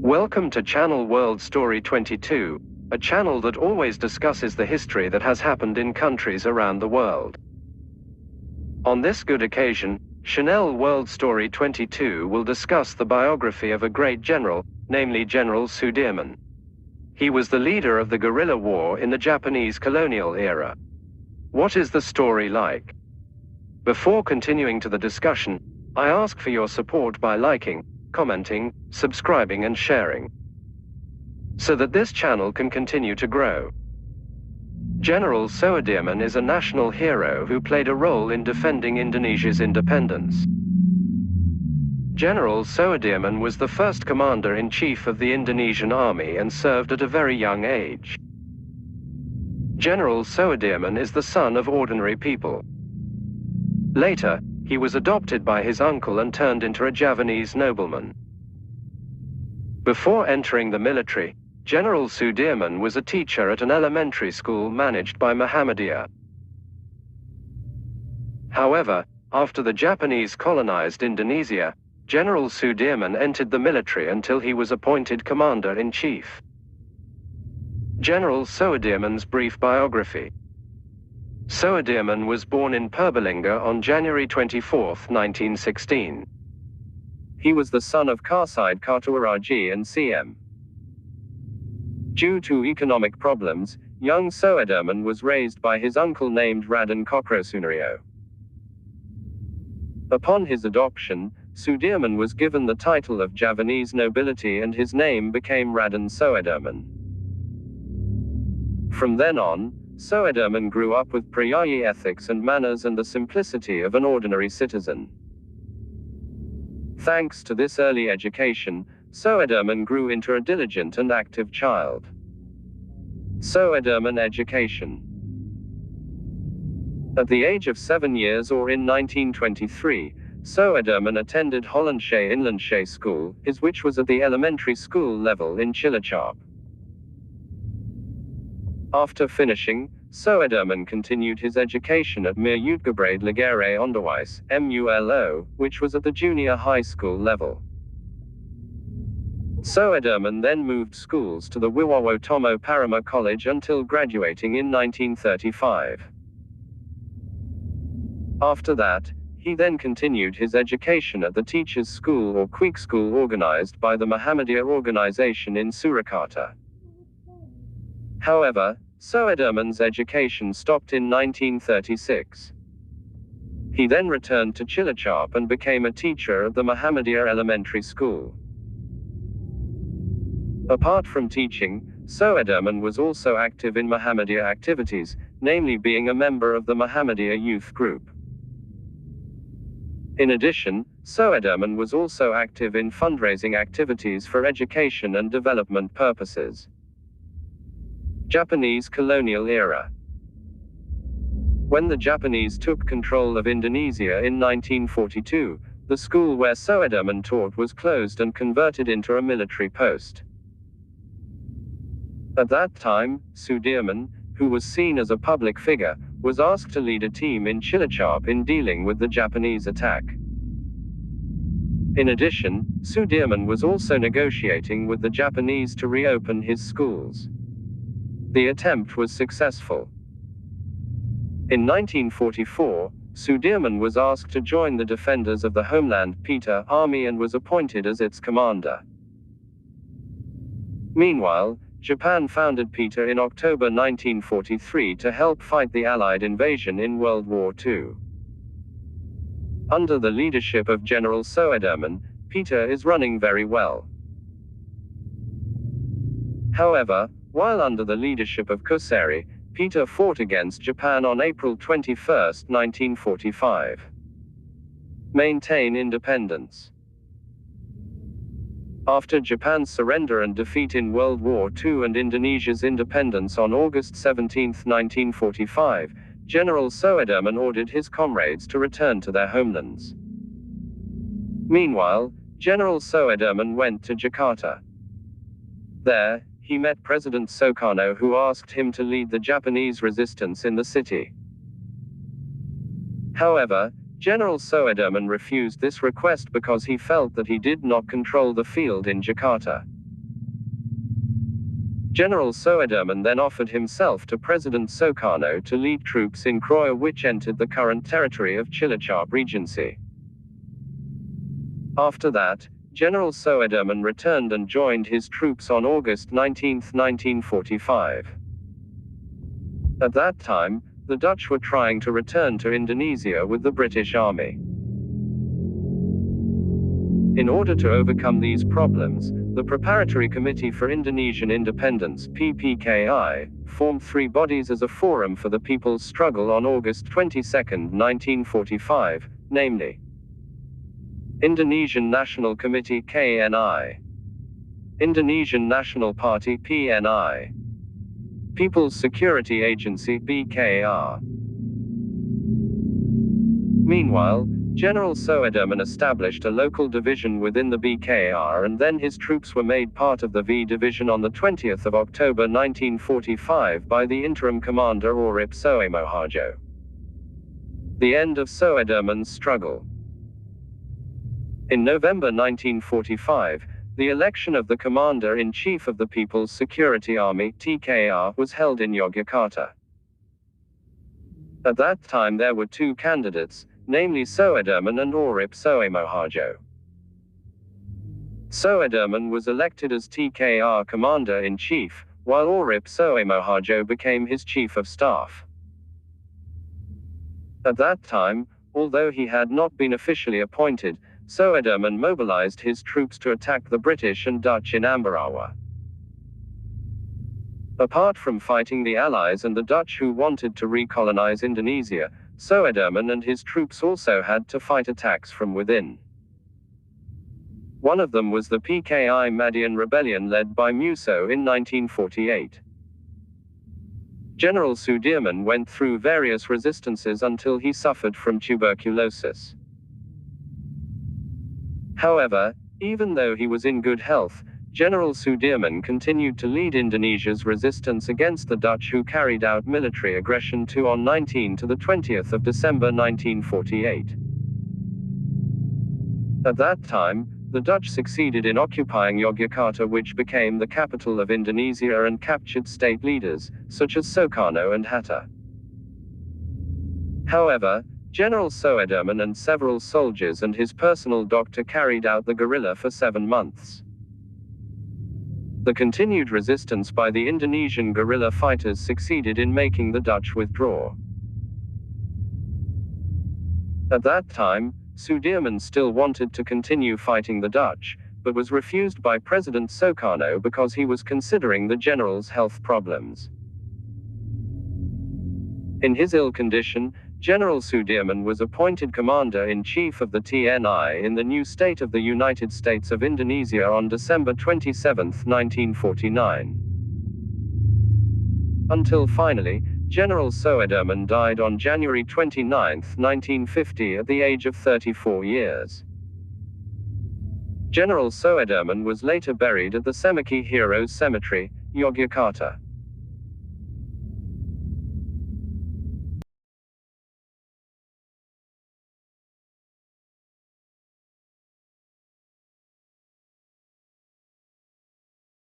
Welcome to Channel World Story 22, a channel that always discusses the history that has happened in countries around the world. On this good occasion, Channel World Story 22 will discuss the biography of a great general, namely General Sudirman. He was the leader of the guerrilla war in the Japanese colonial era. What is the story like? Before continuing to the discussion, I ask for your support by liking, commenting, subscribing and sharing, so that this channel can continue to grow. General Sudirman is a national hero who played a role in defending Indonesia's independence. General Sudirman was the first commander-in-chief of the Indonesian army and served at a very young age. General Sudirman is the son of ordinary people. Later, he was adopted by his uncle and turned into a Javanese nobleman. Before entering the military, General Sudirman was a teacher at an elementary school managed by Muhammadiyah. However, after the Japanese colonized Indonesia, General Sudirman entered the military until he was appointed commander-in-chief. General Sudirman's brief biography. Sudirman was born in Purbalingga on January 24, 1916. He was the son of Karsid Kartawaraji and C.M. Due to economic problems, young Sudirman was raised by his uncle named Raden Kokrosunario. Upon his adoption, Sudirman was given the title of Javanese nobility and his name became Raden Sudirman. From then on, Sudirman grew up with Priyayi ethics and manners and the simplicity of an ordinary citizen. Thanks to this early education, Sudirman grew into a diligent and active child. Sudirman education. At the age of 7 years or in 1923, Sudirman attended Hollandsche Inlandsche School, which was at the elementary school level in Cilacap. After finishing, Sudirman continued his education at Meer Uitgebreid Lagere Onderwijs, MULO, which was at the junior high school level. Sudirman then moved schools to the Wiwawo Tomo Parama College until graduating in 1935. After that, he then continued his education at the Teachers' School or Queek School organized by the Muhammadiyah organization in Surakarta. However, Sudirman's education stopped in 1936. He then returned to Cilacap and became a teacher at the Muhammadiyah Elementary School. Apart from teaching, Sudirman was also active in Muhammadiyah activities, namely being a member of the Muhammadiyah Youth Group. In addition, Sudirman was also active in fundraising activities for education and development purposes. Japanese colonial era. When the Japanese took control of Indonesia in 1942, the school where Sudirman taught was closed and converted into a military post. At that time, Sudirman, who was seen as a public figure, was asked to lead a team in Cilacap in dealing with the Japanese attack. In addition, Sudirman was also negotiating with the Japanese to reopen his schools. The attempt was successful. In 1944, Sudirman was asked to join the Defenders of the Homeland Peter Army and was appointed as its commander. Meanwhile, Japan founded Peter in October 1943 to help fight the Allied invasion in World War II. Under the leadership of General Sudirman, Peter is running very well. However, while under the leadership of Kuseri, Peter fought against Japan on April 21, 1945. Maintain independence. After Japan's surrender and defeat in World War II and Indonesia's independence on August 17, 1945, General Sudirman ordered his comrades to return to their homelands. Meanwhile, General Sudirman went to Jakarta. There, he met President Sukarno, who asked him to lead the Japanese resistance in the city. However, General Sudirman refused this request because he felt that he did not control the field in Jakarta. General Sudirman then offered himself to President Sukarno to lead troops in Croya, which entered the current territory of Cilacap Regency. After that, General Sudirman returned and joined his troops on August 19, 1945. At that time, the Dutch were trying to return to Indonesia with the British Army. In order to overcome these problems, the Preparatory Committee for Indonesian Independence (PPKI) formed three bodies as a forum for the people's struggle on August 22, 1945, namely Indonesian National Committee (KNI), Indonesian National Party (PNI), People's Security Agency (BKR). Meanwhile, General Sudirman established a local division within the BKR, and then his troops were made part of the V Division on the 20th of October 1945 by the interim commander Urip Sudirman. The end of Sudirman's struggle. In November 1945, the election of the Commander-in-Chief of the People's Security Army (TKR) was held in Yogyakarta. At that time there were two candidates, namely Sudirman and Urip Sudirman. Sudirman was elected as TKR Commander-in-Chief, while Urip Sudirman became his Chief of Staff. At that time, although he had not been officially appointed, Sudirman mobilized his troops to attack the British and Dutch in Ambarawa. Apart from fighting the Allies and the Dutch who wanted to recolonize Indonesia, Sudirman and his troops also had to fight attacks from within. One of them was the PKI Madiun rebellion led by Musso in 1948. General Sudirman went through various resistances until he suffered from tuberculosis. However, even though he was in good health, General Sudirman continued to lead Indonesia's resistance against the Dutch, who carried out military aggression on 19 to the 20th of December 1948. At that time, the Dutch succeeded in occupying Yogyakarta, which became the capital of Indonesia, and captured state leaders, such as Sukarno and Hatta. However, General Sudirman and several soldiers and his personal doctor carried out the guerrilla for 7 months. The continued resistance by the Indonesian guerrilla fighters succeeded in making the Dutch withdraw. At that time, Sudirman still wanted to continue fighting the Dutch, but was refused by President Sukarno because he was considering the general's health problems. In his ill condition, General Sudirman was appointed Commander-in-Chief of the TNI in the new state of the United States of Indonesia on December 27, 1949. Until finally, General Sudirman died on January 29, 1950 at the age of 34 years. General Sudirman was later buried at the Semaki Heroes Cemetery, Yogyakarta.